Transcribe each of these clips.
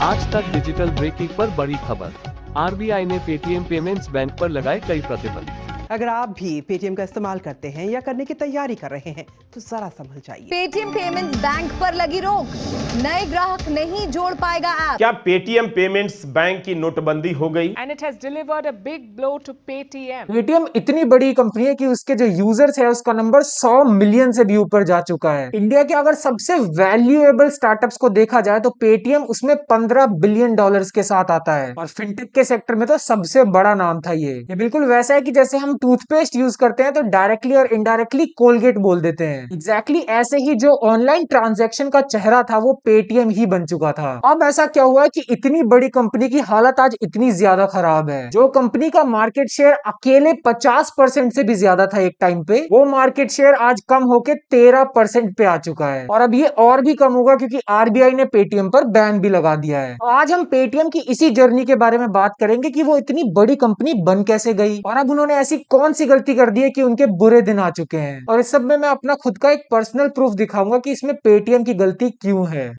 आज तक digital breaking पर बड़ी खबर। आरबीआई ने पेटीएम पेमेंट्स बैंक पर लगाए कई प्रतिबंध। अगर आप भी पेटीएम का इस्तेमाल करते हैं या करने की तैयारी कर रहे हैं तो जरा संभल जाइए। पेटीएम पेमेंट्स बैंक पर लगी रोक, नए ग्राहक नहीं जोड़ पाएगा ऐप। क्या पेटीएम पेमेंट्स बैंक की नोटबंदी हो गई? And it has delivered a big blow to Paytm. Paytm इतनी बड़ी कंपनी है कि उसके जो यूजर्स है उसका नंबर 100 मिलियन से भी ऊपर जा चुका है। इंडिया के अगर सबसे वैल्यूएबल स्टार्टअप्स को देखा जाए तो पेटीएम उसमें 15 बिलियन डॉलर्स के साथ आता है और फिनटेक के सेक्टर में तो सबसे बड़ा नाम था ये बिल्कुल वैसा है कि जैसे हम टूथपेस्ट यूज करते हैं तो डायरेक्टली और इनडायरेक्टली कोलगेट बोल देते हैं। एग्जैक्टली ऐसे ही जो ऑनलाइन ट्रांजैक्शन का चेहरा था वो पेटीएम ही बन चुका था। अब ऐसा क्या हुआ कि इतनी बड़ी कंपनी की हालत आज इतनी ज्यादा खराब है। जो कंपनी का मार्केट शेयर अकेले 50% से भी ज्यादा था एक टाइम पे, वो मार्केट शेयर आज कम होके 13% पे आ चुका है और अब ये और भी कम होगा क्योंकि आरबीआई ने पेटीएम पर बैन भी लगा दिया है। तो आज हम पेटीएम की इसी जर्नी के बारे में बात करेंगे कि वो इतनी बड़ी कंपनी बन कैसे गई और अब उन्होंने ऐसी कौन सी गलती कर दी है कि उनके बुरे दिन आ चुके हैं। और इस सब में मैं अपना खुद का एक पर्सनल प्रूफ दिखाऊंगा कि इसमें पेटीएम की गलती क्यों है।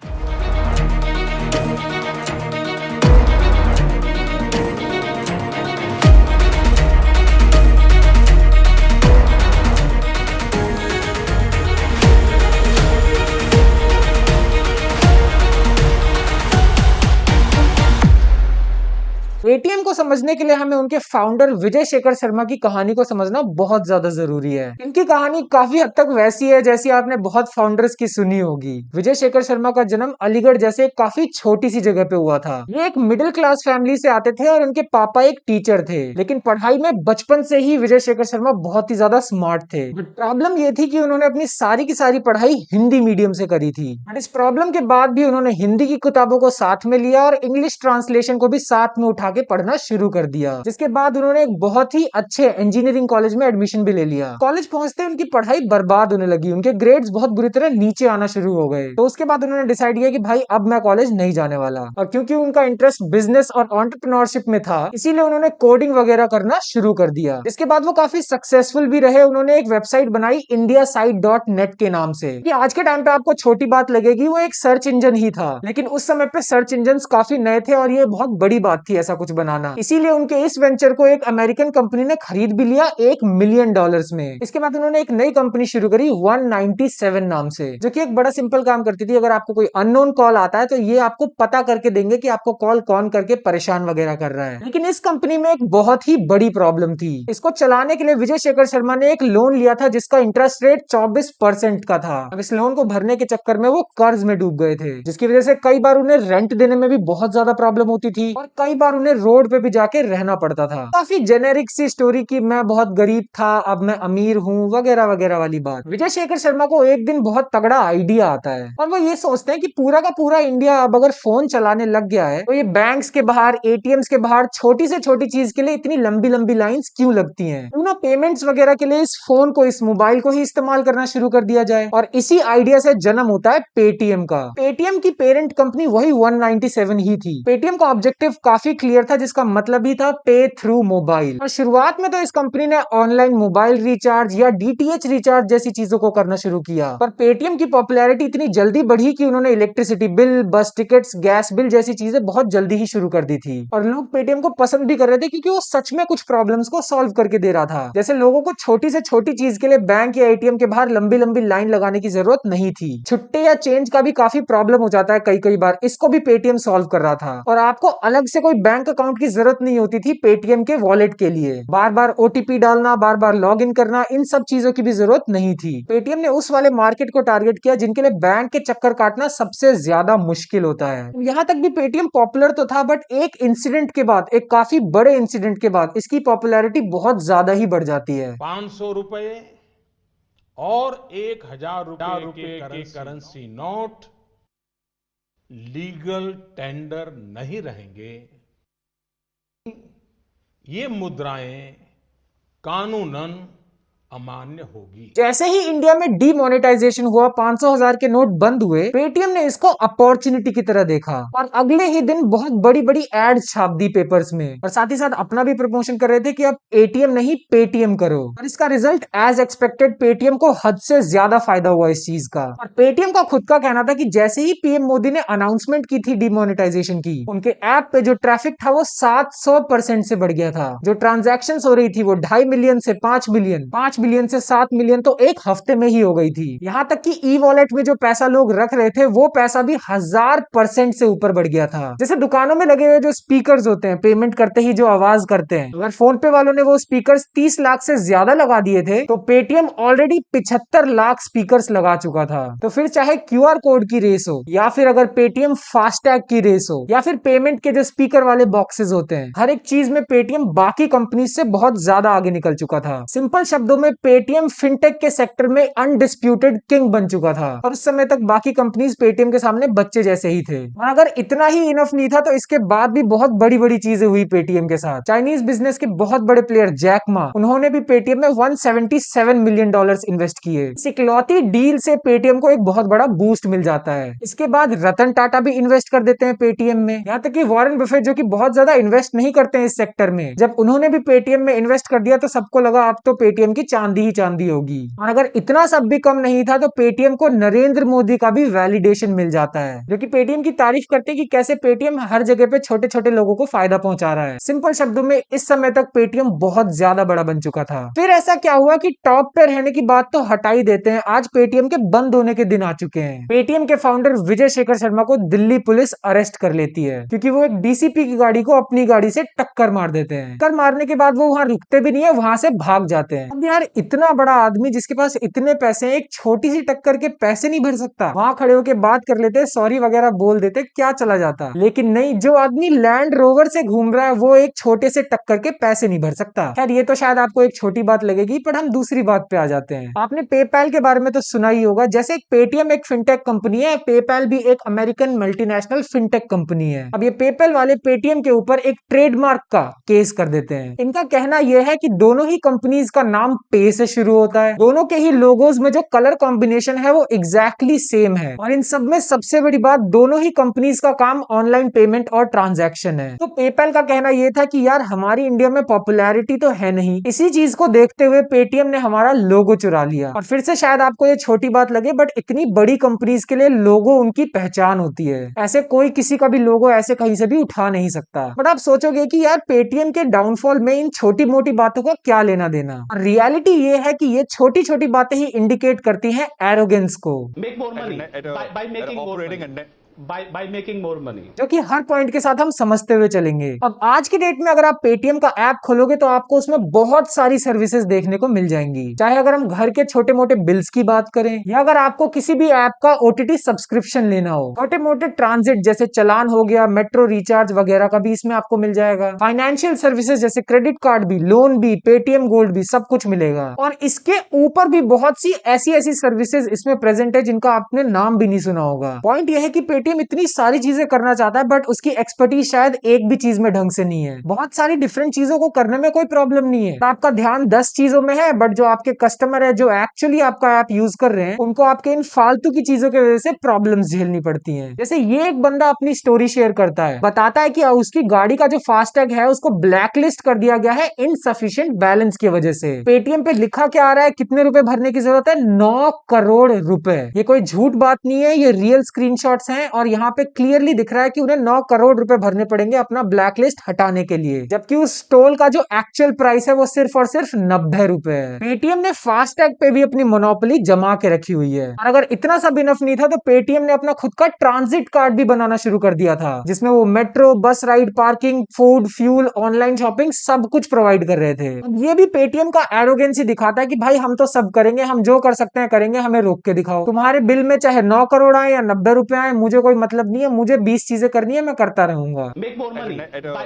पेटीएम को समझने के लिए हमें उनके फाउंडर विजय शेखर शर्मा की कहानी को समझना बहुत ज्यादा जरूरी है। इनकी कहानी काफी हद तक वैसी है जैसी आपने बहुत फाउंडर्स की सुनी होगी। विजय शेखर शर्मा का जन्म अलीगढ़ जैसे काफी छोटी सी जगह पे हुआ था। ये एक मिडिल क्लास फैमिली से आते थे और उनके पापा एक टीचर थे, लेकिन पढ़ाई में बचपन से ही विजय शेखर शर्मा बहुत ही ज्यादा स्मार्ट थे। बट प्रॉब्लम ये थी कि उन्होंने अपनी सारी की सारी पढ़ाई हिंदी मीडियम से करी थी। बट इस प्रॉब्लम के बाद भी उन्होंने हिंदी की किताबों को साथ में लिया और इंग्लिश ट्रांसलेशन को भी साथ में उठा के पढ़ना शुरू कर दिया, जिसके बाद उन्होंने एक बहुत ही अच्छे इंजीनियरिंग कॉलेज में एडमिशन भी ले लिया। कॉलेज पहुंचते उनकी पढ़ाई बर्बाद होने लगी, उनके ग्रेड्स बहुत बुरी तरह नीचे आना शुरू हो गए। तो उसके बाद उन्होंने डिसाइड किया कि भाई अब मैं कॉलेज नहीं जाने वाला। और क्योंकि उनका इंटरेस्ट बिजनेस और एंटरप्रेन्योरशिप में था, इसीलिए उन्होंने कोडिंग वगैरह करना शुरू कर दिया। इसके बाद वो काफी सक्सेसफुल भी रहे। उन्होंने एक वेबसाइट बनाई indiasite.net के नाम से। कि आज के टाइम पे आपको छोटी बात लगेगी, वो एक सर्च इंजन ही था, लेकिन उस समय पे सर्च इंजन काफी नए थे और ये बहुत बड़ी बात थी ऐसा कुछ बनाना। इसीलिए उनके इस वेंचर को एक अमेरिकन कंपनी ने खरीद भी लिया $1 मिलियन में। इसके बाद उन्होंने एक नई कंपनी शुरू करी 197 नाम से, जो कि एक बड़ा सिंपल काम करती थी। अगर आपको कोई अननोन कॉल आता है तो ये आपको पता करके देंगे कि आपको कॉल कौन करके परेशान वगैरह कर रहा है। लेकिन इस कंपनी में एक बहुत ही बड़ी प्रॉब्लम थी। इसको चलाने के लिए विजय शेखर शर्मा ने एक लोन लिया था जिसका इंटरेस्ट रेट 24% का था। अब इस लोन को भरने के चक्कर में वो कर्ज में डूब गए थे, जिसकी वजह से कई बार उन्हें रेंट देने में भी बहुत ज्यादा प्रॉब्लम होती थी और कई बार उन्हें रोड पे भी जाके रहना पड़ता था। काफी जेनेरिक सी स्टोरी की मैं बहुत गरीब था अब मैं अमीर हूँ वगैरह वगैरह वाली बात। विजय शेखर शर्मा को एक दिन बहुत तगड़ा आइडिया आता है और वो ये सोचते हैं कि पूरा का पूरा इंडिया अब अगर फोन चलाने लग गया है तो ये बैंक्स के बाहर, एटीएम्स के बाहर छोटी से छोटी चीज के लिए इतनी लंबी लंबी लाइंस क्यों लगती हैं। क्यों ना पेमेंट्स वगैरह के लिए इस फोन को, इस मोबाइल को ही इस्तेमाल करना शुरू कर दिया जाए। और इसी आइडिया से जन्म होता है पेटीएम का। पेटीएम की पेरेंट कंपनी वही 197 ही थी। पेटीएम का ऑब्जेक्टिव काफी क्लियर था, जिसका मतलब ही था पे थ्रू मोबाइल। और शुरुआत में तो इस कंपनी ने ऑनलाइन मोबाइल रिचार्ज या डीटीएच रिचार्ज जैसी चीजों को करना शुरू किया। पर पेटीएम की पॉपुलैरिटी इतनी जल्दी बढ़ी कि उन्होंने इलेक्ट्रिसिटी बिल, बस टिकट्स, गैस बिल जैसी चीजें बहुत जल्दी ही शुरू कर दी थी। और लोग पेटीएम को पसंद भी कर रहे थे क्योंकि वो सच में कुछ प्रॉब्लम्स को सॉल्व करके दे रहा था। जैसे लोगों को छोटी से छोटी चीज के लिए बैंक या एटीएम के बाहर लंबी लंबी लाइन लगाने की जरूरत नहीं थी। छुट्टे या चेंज का भी काफी प्रॉब्लम हो जाता है कई बार, इसको भी पेटीएम सॉल्व कर रहा था। और आपको अलग से कोई बैंक अकाउंट की जरूरत नहीं होती थी पेटीएम के वॉलेट के लिए। बार बार ओटीपी डालना, बार बार लॉग इन करना, इन सब चीजों की भी जरूरत नहीं थी। पेटीएम ने उस वाले मार्केट को टारगेट किया जिनके लिए बैंक के चक्कर काटना सबसे ज्यादा मुश्किल होता है। यहां तक भी पेटीएम पॉपुलर तो था, बट एक इंसिडेंट के बाद, एक काफी बड़े इंसिडेंट के बाद इसकी पॉपुलैरिटी बहुत ज्यादा ही बढ़ जाती है। 500 रुपए और 1000 रुपए के करेंसी नोट लीगल टेंडर नहीं रहेंगे। ये मुद्राएं कानूनन अमान्य होगी। जैसे ही इंडिया में डीमोनेटाइजेशन हुआ, 500,000 के नोट बंद हुए, पेटीएम ने इसको अपॉर्चुनिटी की तरह देखा और अगले ही दिन बहुत बड़ी बड़ी एड छाप दी पेपर्स में और साथ ही साथ अपना भी प्रमोशन कर रहे थे कि अब एटीएम नहीं पेटीएम करो। और इसका रिजल्ट एज एक्सपेक्टेड पेटीएम को हद से ज्यादा फायदा हुआ इस चीज का। और पेटीएम का खुद का कहना था कि जैसे ही पीएम मोदी ने अनाउंसमेंट की थी डीमोनेटाइजेशन की, उनके ऐप पे जो ट्रैफिक था वो 700% से बढ़ गया था। जो ट्रांजैक्शन हो रही थी वो 2.5 मिलियन से 5 मिलियन, 5 मिलियन से 7 मिलियन तो एक हफ्ते में ही हो गई थी। यहाँ तक कि ई वॉलेट में जो पैसा लोग रख रहे थे वो पैसा भी 1000% से ऊपर बढ़ गया था। जैसे दुकानों में लगे हुए जो स्पीकर्स होते हैं पेमेंट करते ही जो आवाज करते हैं, अगर फोन पे वालों ने वो स्पीकर्स 30 लाख से ज्यादा लगा दिए थे तो पेटीएम ऑलरेडी 75 लाख स्पीकर्स लगा चुका था। तो फिर चाहे क्यूआर कोड की रेस हो या फिर अगर पेटीएम फास्टैग की रेस हो या फिर पेमेंट के जो स्पीकर वाले बॉक्सेस होते हैं, हर एक चीज में पेटीएम बाकी कंपनी से बहुत ज्यादा आगे निकल चुका था। सिंपल शब्दों में पेटीएम फिनटेक के सेक्टर में अनडिस्प्यूटेड किंग बन चुका था और उस समय तक बाकी कंपनीज पेटीएम के सामने बच्चे जैसे ही थे। और अगर इतना ही इनफ नहीं था तो इसके बाद भी बहुत बड़ी बड़ी चीजें हुई पेटीएम के साथ। चाइनीज बिजनेस के बहुत बड़े प्लेयर जैक मा, उन्होंने भी पेटीएम में $177 मिलियन इन्वेस्ट किए। इस इकलौती डील से पेटीएम को एक बहुत बड़ा बूस्ट मिल जाता है। इसके बाद रतन टाटा भी इन्वेस्ट कर देते हैं पेटीएम में। यहाँ तक कि वॉरेन बफेट जो कि बहुत ज्यादा इन्वेस्ट नहीं करते हैं इस सेक्टर में, जब उन्होंने भी पेटीएम में इन्वेस्ट कर दिया तो सबको लगा अब तो पेटीएम की चांदी ही चांदी होगी। और अगर इतना सब भी कम नहीं था तो पेटीएम को नरेंद्र मोदी का भी वैलिडेशन मिल जाता है, जो कि पेटीएम की तारीफ करते हैं कि कैसे पेटीएम हर जगह पे छोटे छोटे लोगों को फायदा पहुंचा रहा है। सिंपल शब्दों में इस समय तक पेटीएम बहुत ज्यादा बड़ा बन चुका था। फिर ऐसा क्या हुआ कि टॉप पे रहने की बात तो हटा ही देते हैं, आज पेटीएम के बंद होने के दिन आ चुके हैं। पेटीएम के फाउंडर विजय शेखर शर्मा को दिल्ली पुलिस अरेस्ट कर लेती है क्योंकि वो एक डीसीपी की गाड़ी को अपनी गाड़ी से टक्कर मार देते हैं। टक्कर मारने के बाद वो वहां रुकते भी नहीं है, वहां से भाग जाते हैं। अब यार इतना बड़ा आदमी जिसके पास इतने पैसे हैं, एक छोटी सी टक्कर के पैसे नहीं भर सकता? वहां खड़े होके बात कर लेते, सॉरी वगैरह बोल देते, क्या चला जाता। लेकिन नहीं, जो आदमी लैंड रोवर से घूम रहा है वो एक छोटे से टक्कर के पैसे नहीं भर सकता। खैर ये तो शायद आपको एक छोटी बात लगेगी, पर हम दूसरी बात पे आ जाते हैं। आपने पेपैल के बारे में तो सुना ही होगा। जैसे पेटीएम एक फिनटेक कंपनी है, पेपैल भी एक अमेरिकन मल्टीनेशनल फिनटेक कंपनी है। अब ये पेपैल वाले पेटीएम के ऊपर एक ट्रेडमार्क का केस कर देते हैं। इनका कहना यह है कि दोनों ही कंपनीज का नाम पे से शुरू होता है, दोनों के ही लोगोज में जो कलर कॉम्बिनेशन है वो एग्जैक्टली सेम है, और इन सब में सबसे बड़ी बात, दोनों ही कंपनीज का काम ऑनलाइन पेमेंट और ट्रांजैक्शन है। तो पेपैल का कहना यह था कि यार हमारी इंडिया में पॉपुलैरिटी तो है नहीं, इसी चीज को देखते हुए पेटीएम ने हमारा लोगो चुरा लिया। और फिर से शायद आपको ये छोटी बात लगे, बट इतनी बड़ी कंपनीज के लिए लोगो उनकी पहचान होती है। ऐसे कोई किसी का भी लोगो ऐसे कहीं से भी उठा नहीं सकता। बट आप सोचोगे कि यार पेटीएम के डाउनफॉल में इन छोटी मोटी बातों का क्या लेना देना। रियलिटी ये है कि ये छोटी छोटी बातें ही इंडिकेट करती हैं एरोगेंस को। Make more money by making more money. by making more money, जो कि हर पॉइंट के साथ हम समझते हुए चलेंगे। अब आज की डेट में अगर आप पेटीएम का ऐप खोलोगे तो आपको उसमें बहुत सारी सर्विसेज देखने को मिल जाएंगी। चाहे अगर हम घर के छोटे मोटे बिल्स की बात करें या अगर आपको किसी भी ऐप का ओटीटी सब्सक्रिप्शन लेना हो, छोटे मोटे ट्रांजिट जैसे चलान हो गया, मेट्रो रिचार्ज वगैरह का भी इसमें आपको मिल जाएगा। फाइनेंशियल सर्विसेज जैसे क्रेडिट कार्ड भी, लोन भी, पेटीएम गोल्ड भी, सब कुछ मिलेगा। और इसके ऊपर भी बहुत सी ऐसी ऐसी सर्विसेज इसमें प्रेजेंट है जिनका आपने नाम भी नहीं सुना होगा। पॉइंट यह है कि पेटीएम इतनी सारी चीजें करना चाहता है बट उसकी एक्सपर्टीज शायद एक भी चीज में ढंग से नहीं है। बहुत सारी डिफरेंट चीजों को करने में कोई प्रॉब्लम नहीं है, आपका ध्यान 10 चीजों में है, बट जो आपके कस्टमर है जो एक्चुअली आपका ऐप यूज कर रहे हैं उनको आपके इन फालतू की चीजों की वजह से प्रॉब्लम्स झेलनी पड़ती हैं। जैसे ये एक बंदा अपनी स्टोरी शेयर करता है, बताता है कि उसकी गाड़ी का जो फास्टैग है उसको ब्लैकलिस्ट कर दिया गया है इनसफिशिएंट बैलेंस की वजह से। पेटीएम पे लिखा क्या आ रहा है, कितने रुपए भरने की जरूरत है? 9 करोड़ रुपए। ये कोई झूठ बात नहीं है, ये रियल स्क्रीनशॉट्स हैं और यहाँ पे क्लियरली दिख रहा है कि उन्हें 9 करोड़ रुपए भरने पड़ेंगे अपना ब्लैकलिस्ट हटाने के लिए, जबकि उस टोल का जो एक्चुअल प्राइस है वो सिर्फ और सिर्फ 90 रुपए है। पेटीएम ने फास्टैग पे भी अपनी मोनोपोली जमा के रखी हुई है। और अगर इतना सब इनफ नहीं था तो पेटीएम ने अपना खुद का ट्रांजिट कार्ड भी बनाना शुरू कर दिया था, जिसमें वो मेट्रो, बस ride, parking, food, fuel, online shopping सब कुछ प्रोवाइड कर रहे थे। अब ये भी पेटीएम का एरोगेंसी दिखाता है कि भाई हम तो सब करेंगे, हम जो कर सकते हैं करेंगे, हमें रोक के दिखाओ। तुम्हारे बिल में चाहे 9 करोड़ आए या 90 रुपए आए, मुझे कोई मतलब नहीं है, मुझे 20 चीजें करनी है, मैं करता रहूंगा। make more money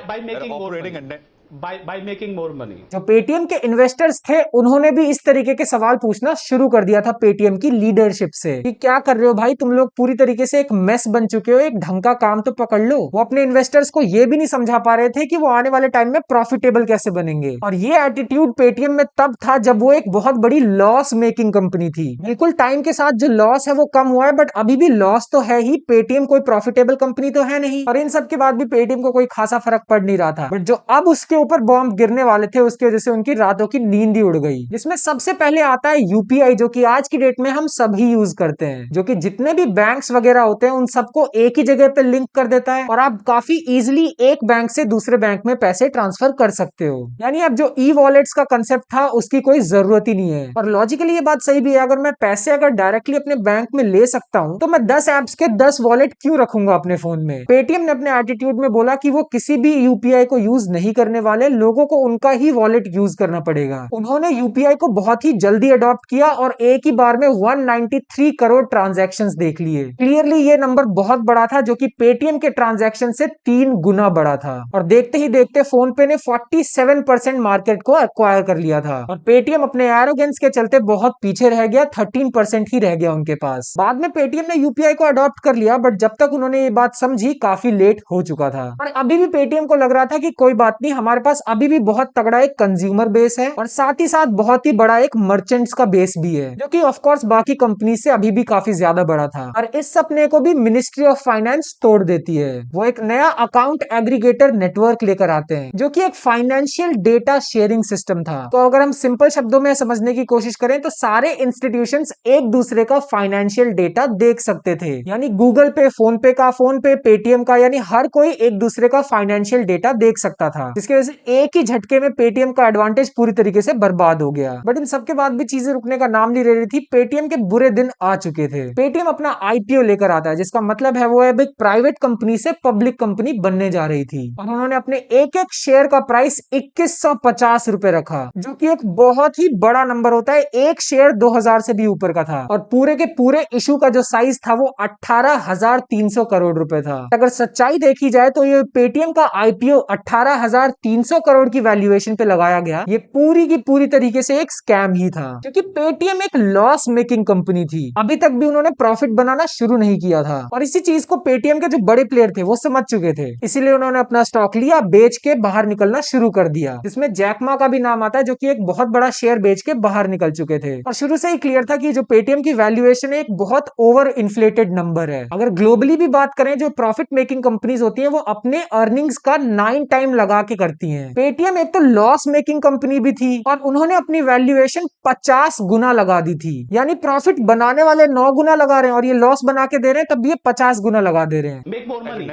by making more money. by making more money. जो पेटीएम के इन्वेस्टर्स थे उन्होंने भी इस तरीके के सवाल पूछना शुरू कर दिया था पेटीएम की लीडरशिप से कि क्या कर रहे हो भाई, तुम लोग पूरी तरीके से एक मेस बन चुके हो, एक ढंग का काम तो पकड़ लो। वो अपने इन्वेस्टर्स को ये भी नहीं समझा पा रहे थे कि वो आने वाले टाइम में प्रॉफिटेबल कैसे बनेंगे। और ये एटीट्यूड पेटीएम में तब था जब वो एक बहुत बड़ी लॉस मेकिंग कंपनी थी। बिल्कुल टाइम के साथ जो लॉस है वो कम हुआ है, बट अभी भी लॉस तो है ही। पेटीएम कोई प्रॉफिटेबल कंपनी तो है नहीं, और इन सब के बाद भी पेटीएम को कोई खासा फर्क पड़ नहीं रहा था। बट जो अब उसके ऊपर बॉम्ब गिरने वाले थे उसकी वजह से उनकी रातों की नींद ही उड़ गई। जिसमें सबसे पहले आता है यूपीआई, जो कि आज की डेट में हम सभी यूज करते हैं, जो कि जितने भी बैंक्स वगैरह होते हैं उन सबको एक ही जगह पे लिंक कर देता है और आप काफी इजीली एक बैंक से दूसरे बैंक में पैसे ट्रांसफर कर सकते हो। यानी अब जो ई वॉलेट्स का कंसेप्ट था उसकी कोई जरूरत ही नहीं है। और लॉजिकली ये बात सही भी है, अगर मैं पैसे डायरेक्टली अपने बैंक में ले सकता हूँ तो मैं 10 एप्स के 10 वॉलेट क्यों रखूंगा अपने फोन में। पेटीएम ने अपने एटीट्यूड में बोला कि वो किसी भी यूपीआई को यूज नहीं करने वाले, लोगों को उनका ही वॉलेट यूज करना पड़ेगा। उन्होंने यूपीआई को बहुत ही जल्दी अडॉप्ट किया और एक ही बार में 193 करोड़ ट्रांजैक्शंस देख लिए। क्लियरली ये नंबर बहुत बड़ा था, जो कि पेटीएम के ट्रांजैक्शन से 3 गुना बड़ा था। और देखते ही देखते फोन पे ने 47% मार्केट को एक्वायर कर लिया था और पेटीएम अपने एरोगेंस के चलते बहुत पीछे रह गया, 13% ही रह गया उनके पास। बाद में पेटीएम ने यूपीआई को अडॉप्ट कर लिया, बट जब तक उन्होंने ये बात समझी काफी लेट हो चुका था। और अभी भी पेटीएम को लग रहा था कि कोई बात नहीं, हमारे पास अभी भी बहुत तगड़ा एक कंज्यूमर बेस है और साथ ही साथ बहुत ही बड़ा एक मर्चेंट्स का बेस भी है, जो कि ऑफ कोर्स बाकी कंपनी से अभी भी काफी ज्यादा बड़ा था। और इस सपने को भी मिनिस्ट्री ऑफ फाइनेंस तोड़ देती है। वो एक नया अकाउंट एग्रीगेटर नेटवर्क लेकर आते हैं, जो कि एक फाइनेंशियल डेटा शेयरिंग सिस्टम था। तो अगर हम सिंपल शब्दों में समझने की कोशिश करें तो सारे इंस्टीट्यूशंस एक दूसरे का फाइनेंशियल डेटा देख सकते थे। यानी गूगल पे, फोन पे, पेटीएम का, यानी हर कोई एक दूसरे का फाइनेंशियल डेटा देख सकता था, जिसकी वजह से एक ही झटके में पेटीएम का एडवांटेज पूरी तरीके से बर्बाद हो गया। बट इन सबके बाद भी चीजें रुकने का नाम नहीं ले रही थी। पेटीएम के बुरे दिन आ चुके थे। पेटीएम अपना आईपीओ लेकर आता है, जिसका मतलब है वो एक प्राइवेट कंपनी से पब्लिक कंपनी बनने जा रही थी। और उन्होंने अपने एक एक शेयर का प्राइस 2150 रुपए रखा, जो कि एक बहुत ही बड़ा नंबर होता है। एक शेयर 2000 से भी ऊपर का था और पूरे के पूरे इशू का जो साइज था वो 18,300 करोड़ रुपए था। अगर सच्चाई देखी जाए तो ये पेटीएम का आईपीओ 18,300 करोड़ की वैल्यूएशन पे लगाया गया, ये पूरी की पूरी तरीके से एक स्कैम ही था, क्योंकि पेटीएम एक लॉस मेकिंग कंपनी थी। अभी तक भी उन्होंने प्रॉफिट बनाना शुरू नहीं किया था और इसी चीज को पेटीएम के जो बड़े प्लेयर थे वो समझ चुके थे। इसीलिए उन्होंने अपना स्टॉक लिया, बेच के बाहर निकलना शुरू कर दिया, जिसमें जैकमा का भी नाम आता है, जो कि एक बहुत बड़ा शेयर बेच के बाहर निकल चुके थे। और शुरू से ही क्लियर था कि जो पेटीएम की वैल्यूएशन है एक बहुत ओवर इन्फ्लेटेड नंबर है। अगर ग्लोबली भी बात करें, जो प्रॉफिट मेकिंग कंपनीज होती है वो अपने अर्निंग्स का 9 टाइम लगा के करती है। पेटीएम एक तो लॉस मेकिंग कंपनी भी थी और उन्होंने अपनी वैल्यूएशन 50 गुना लगा दी थी। यानी प्रॉफिट बनाने वाले 9 गुना लगा रहे हैं और ये लॉस बना के दे रहे हैं, तब ये 50 गुना लगा दे रहे हैं। Make more money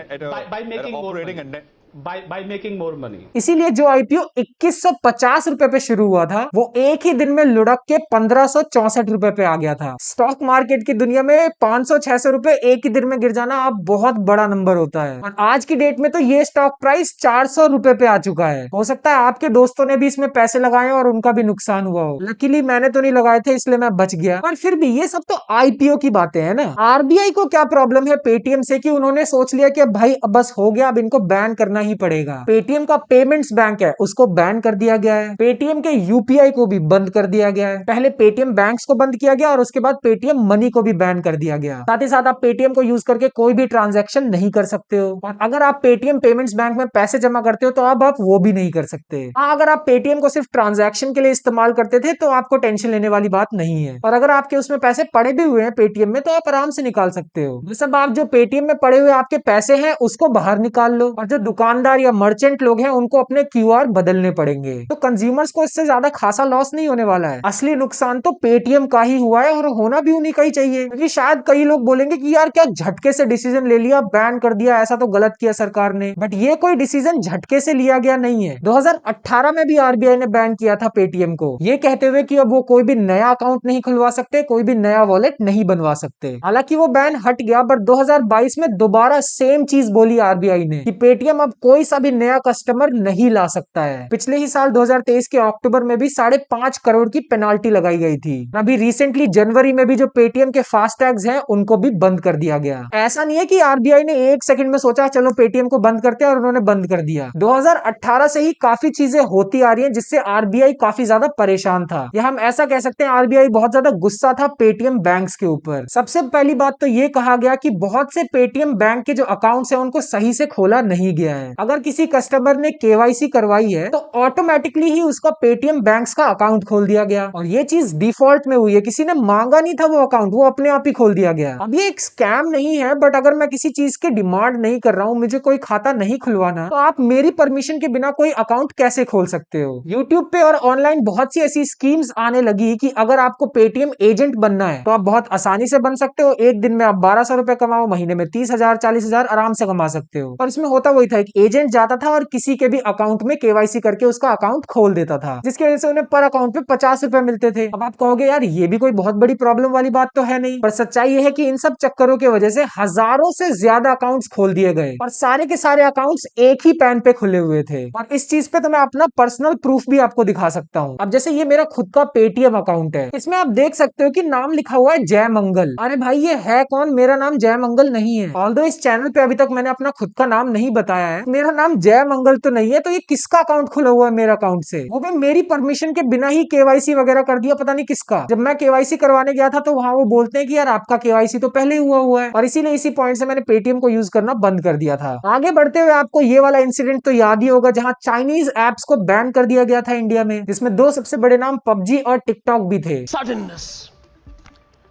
by making more money. by making more money. इसीलिए जो आईपीओ 2150 रुपए पे शुरू हुआ था वो एक ही दिन में लुढ़क के 1564 रुपए पे आ गया था। स्टॉक मार्केट की दुनिया में 500-600 रुपए एक ही दिन में गिर जाना अब बहुत बड़ा नंबर होता है और आज की डेट में तो ये स्टॉक प्राइस 400 रुपए पे आ चुका है। हो सकता है आपके दोस्तों ने भी इसमें पैसे लगाए और उनका भी नुकसान हुआ हो। लकीली मैंने तो नहीं लगाए थे इसलिए मैं बच गया, पर फिर भी ये सब तो आईपीओ की बातें हैं ना। आरबीआई को क्या प्रॉब्लम है पेटीएम से कि उन्होंने सोच लिया कि अब भाई अब बस हो गया, अब इनको बैन करना ही पड़ेगा। पेटीएम का पेमेंट्स बैंक है उसको बैन कर दिया गया है, पेटीएम के यूपीआई को भी बंद कर दिया गया है। पहले पेटीएम बैंक्स को बंद किया गया और उसके बाद पेटीएम मनी को भी बैन कर दिया गया। साथ ही साथ आप पेटीएम को यूज करके कोई भी ट्रांजैक्शन नहीं कर सकते हो और अगर आप पेटीएम पेमेंट्स बैंक में पैसे जमा करते हो तो अब आप वो भी नहीं कर सकते। हाँ, अगर आप पेटीएम को सिर्फ ट्रांजैक्शन के लिए इस्तेमाल करते थे तो आपको टेंशन लेने वाली बात नहीं है, और अगर आपके उसमें पैसे पड़े भी हुए हैं पेटीएम में तो आप आराम से निकाल सकते हो। मतलब आप जो पेटीएम में पड़े हुए आपके पैसे हैं उसको बाहर निकाल लो और जो दुकानदार या मर्चेंट लोग हैं उनको अपने क्यूआर बदलने पड़ेंगे। तो कंज्यूमर्स को इससे ज्यादा खासा लॉस नहीं होने वाला है। असली नुकसान तो पेटीएम का ही हुआ है और होना भी उन्हीं का ही चाहिए, क्योंकि शायद कई लोग बोलेंगे कि यार क्या झटके से डिसीजन ले लिया, बैन कर दिया, ऐसा तो गलत किया सरकार ने। बट ये कोई डिसीजन झटके से लिया गया नहीं है। 2018 में भी आरबीआई ने बैन किया था पेटीएम को, ये कहते हुए कि अब वो कोई भी नया अकाउंट नहीं खुलवा सकते, कोई भी नया वॉलेट नहीं बनवा सकते। हालांकि वो बैन हट गया, बट 2022 में दोबारा सेम चीज बोली आरबीआई ने कि पेटीएम अब कोई सा भी नया कस्टमर नहीं ला सकता है। पिछले ही साल 2023 के अक्टूबर में भी 5.5 करोड़ की पेनाल्टी लगाई गई थी। अभी रिसेंटली जनवरी में भी जो पेटीएम के फास्टैग्स हैं उनको भी बंद कर दिया गया। ऐसा नहीं है कि आरबीआई ने एक सेकंड में सोचा चलो पेटीएम को बंद करते हैं और उन्होंने बंद कर दिया। 2018 से ही काफी चीजें होती आ रही हैं जिससे आरबीआई काफी ज्यादा परेशान था, या हम ऐसा कह सकते हैं आरबीआई बहुत ज्यादा गुस्सा था पेटीएम बैंक्स के ऊपर। सबसे पहली बात तो ये कहा गया कि बहुत से पेटीएम बैंक के जो अकाउंट्स हैं उनको सही से खोला नहीं गया है। अगर किसी कस्टमर ने केवाईसी करवाई है तो ऑटोमेटिकली ही उसका पेटीएम बैंक्स का अकाउंट खोल दिया गया, और ये चीज डिफॉल्ट में हुई है, किसी ने मांगा नहीं था वो अकाउंट, वो अपने आप ही खोल दिया गया। अब ये एक स्कैम नहीं है, बट अगर मैं किसी चीज की डिमांड नहीं कर रहा हूँ, मुझे कोई खाता नहीं खुलवाना, तो आप मेरी परमिशन के बिना कोई अकाउंट कैसे खोल सकते हो। यूट्यूब पे और ऑनलाइन बहुत सी ऐसी स्कीम्स आने लगी कि अगर आपको पेटीएम एजेंट बनना है तो आप बहुत आसानी से बन सकते हो। एक दिन में आप 1200 रुपए कमाओ, महीने में 30,000 40,000 आराम से कमा सकते हो। और इसमें होता वही था, एक एजेंट जाता था और किसी के भी अकाउंट में केवाईसी करके उसका अकाउंट खोल देता था, जिसकी वजह से उन्हें पर अकाउंट पे 50 रुपए मिलते थे। अब आप कहोगे यार ये भी कोई बहुत बड़ी प्रॉब्लम वाली बात तो है नहीं, पर सच्चाई ये है कि इन सब चक्करों की वजह से हजारों से ज्यादा अकाउंट्स खोल दिए गए और सारे के सारे अकाउंट्स एक ही पैन पे खुले हुए थे। और इस चीज पे तो मैं अपना पर्सनल प्रूफ भी आपको दिखा सकता हूँ। अब जैसे ये मेरा खुद का पेटीएम अकाउंट है, इसमें आप देख सकते हो कि नाम लिखा हुआ है जय मंगल। अरे भाई ये है कौन? मेरा नाम जय मंगल नहीं है। ऑल्दो इस चैनल पे अभी तक मैंने अपना खुद का नाम नहीं बताया है, मेरा नाम जय मंगल तो नहीं है, तो ये किसका अकाउंट खुला हुआ है मेरा अकाउंट से? वो भी मेरी परमिशन के बिना ही केवाईसी वगैरह कर दिया, पता नहीं किसका। जब मैं केवाईसी करवाने गया था तो वहां वो बोलते हैं कि यार आपका केवाईसी तो पहले ही हुआ है, और इसीलिए इसी पॉइंट से मैंने पेटीएम को यूज करना बंद कर दिया था। आगे बढ़ते हुए आपको ये वाला इंसिडेंट तो याद ही होगा जहां चाइनीज एप्स को बैन कर दिया गया था इंडिया में, जिसमें दो सबसे बड़े नाम पबजी और टिकटॉक भी थे। Suddenness,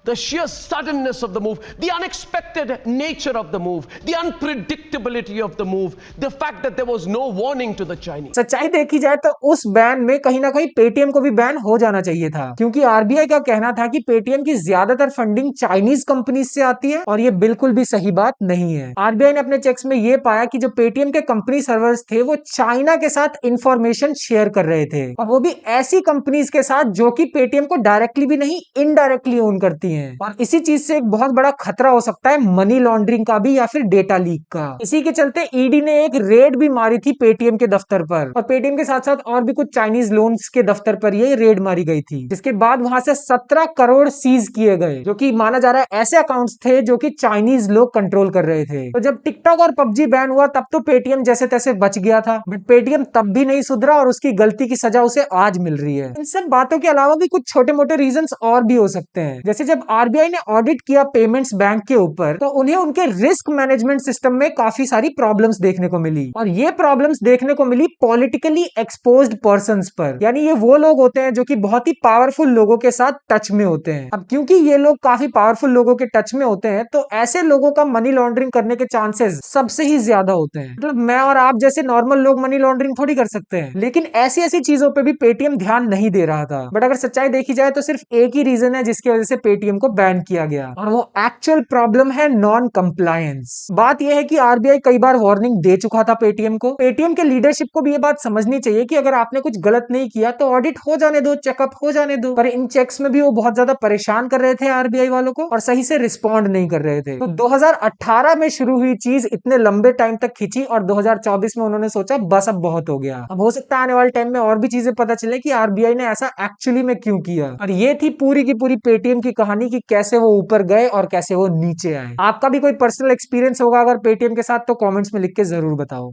the sheer suddenness of the move, the unexpected nature of the move, the unpredictability of the move, the fact that there was no warning to the Chinese. सच्चाई देखी जाए तो उस बैन में कहीं ना कहीं पेटीएम को भी बैन हो जाना चाहिए था, क्योंकि आरबीआई का कहना था कि पेटीएम की ज्यादातर फंडिंग चाइनीज कंपनीज से आती है, और ये बिल्कुल भी सही बात नहीं है। आरबीआई ने अपने चेक्स में ये पाया कि जो पेटीएम के कंपनी सर्वर्स थे वो चाइना के साथ इंफॉर्मेशन शेयर कर रहे थे, और वो भी ऐसी कंपनीज के साथ जो कि पेटीएम को डायरेक्टली भी नहीं इनडायरेक्टली ओन करती हैं। और इसी चीज से एक बहुत बड़ा खतरा हो सकता है मनी लॉन्ड्रिंग का भी, या फिर डेटा लीक का। इसी के चलते ईडी ने एक रेड भी मारी थी पेटीएम के दफ्तर पर, और पेटीएम के साथ साथ और भी कुछ चाइनीज लोन्स के दफ्तर पर ये रेड मारी गई थी, जिसके बाद वहां से 17 करोड़ सीज किए गए, जो कि माना जा रहा है ऐसे अकाउंट्स थे जो कि चाइनीज लोग कंट्रोल कर रहे थे। तो जब टिकटॉक और पबजी बैन हुआ तब तो पेटीएम जैसे तैसे बच गया था, बट पेटीएम तब भी नहीं सुधरा और उसकी गलती की सजा उसे आज मिल रही है। इन सब बातों के अलावा भी कुछ छोटे मोटे रीजंस और भी हो सकते हैं, जैसे जब आरबीआई ने ऑडिट किया पेमेंट्स बैंक के ऊपर तो उन्हें उनके रिस्क मैनेजमेंट सिस्टम में काफी सारी प्रॉब्लम्स देखने को मिली, और ये प्रॉब्लम्स देखने को मिली पॉलिटिकली एक्सपोज्ड पर्संस पर। यानी ये वो लोग होते हैं जो कि बहुत ही पावरफुल लोगों के साथ टच में होते हैं। अब क्योंकि ये लोग काफी पावरफुल लोगों के टच में होते हैं तो ऐसे लोगों का मनी लॉन्ड्रिंग करने के चांसेस सबसे ही ज्यादा होते हैं। मतलब मैं और आप जैसे नॉर्मल लोग मनी लॉन्ड्रिंग थोड़ी कर सकते हैं, लेकिन ऐसी ऐसी चीजों पे भी पेटीएम ध्यान नहीं दे रहा था। बट अगर सच्चाई देखी जाए तो सिर्फ एक ही रीजन है जिसकी वजह से पेटीएम को बैन किया गया, और वो एक्चुअल प्रॉब्लम है नॉन कंप्लायंस। बात यह है कि आरबीआई कई बार वार्निंग दे चुका था पेटीएम को। पेटीएम के लीडरशिप को भी ये बात समझनी चाहिए कि अगर आपने कुछ गलत नहीं किया तो ऑडिट हो जाने दो, चेकअप हो जाने दो। पर इन चेक्स में भी वो बहुत ज्यादा परेशान कर रहे थे आरबीआई वालों को, और सही से रिस्पॉन्ड नहीं कर रहे थे। तो 2018 में शुरू हुई चीज इतने लंबे टाइम तक खींची, और 2024 में उन्होंने सोचा बस अब बहुत हो गया। अब हो सकता है आने वाले टाइम में और भी चीजें पता चले कि आरबीआई ने ऐसा एक्चुअली में क्यों किया। और ये थी पूरी की पूरी पेटीएम की कहानी कि कैसे वो ऊपर गए और कैसे वो नीचे आए। आपका भी कोई पर्सनल एक्सपीरियंस होगा अगर पेटीएम के साथ, तो कमेंट्स में लिख के जरूर बताओ।